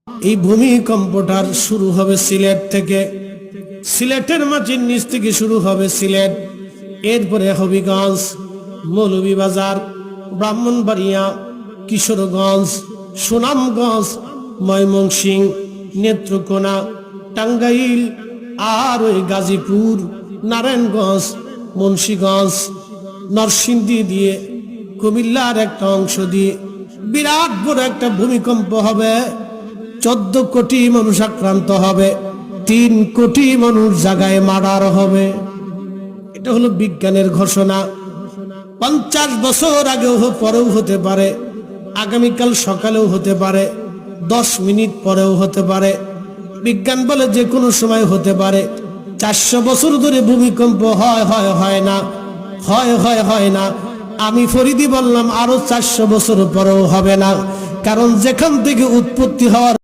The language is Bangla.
এই ভূমিকম্পটার শুরু হবে সিলেট থেকে, সিলেটের মাটির নিচ থেকে শুরু হবে সিলেট, এরপরে হবিগঞ্জ, মৌলভীবাজার, ব্রাহ্মণবাড়িয়া, কিশোরগঞ্জ, সুনামগঞ্জ, ময়মনসিংহ, নেত্রকোনা, টাঙ্গাইল, আর ওই গাজীপুর, নারায়ণগঞ্জ, মুন্সিগঞ্জ, নরসিংদী দিয়ে কুমিল্লার একটা অংশ দিয়ে বিরাট বড় একটা ভূমিকম্প হবে। 14 কোটি মানুষ আক্রান্ত হবে, 3 কোটি মানুষ জায়গায় মার্ডার হবে। এটা হলো বিজ্ঞানের ঘোষণা। 50 বছর আগেও পরেও হতে পারে, আগামীকাল সকালেও হতে পারে, 10 মিনিট পরেও হতে পারে। বিজ্ঞান বলে যে কোনো সময় হতে পারে। 400 বছর ধরে ভূমিকম্প হয় না, হয় না। আমি ফরিদি বললাম আরো 400 বছর পরেও হবে না, কারণ যেখান থেকে উৎপত্তি হওয়ার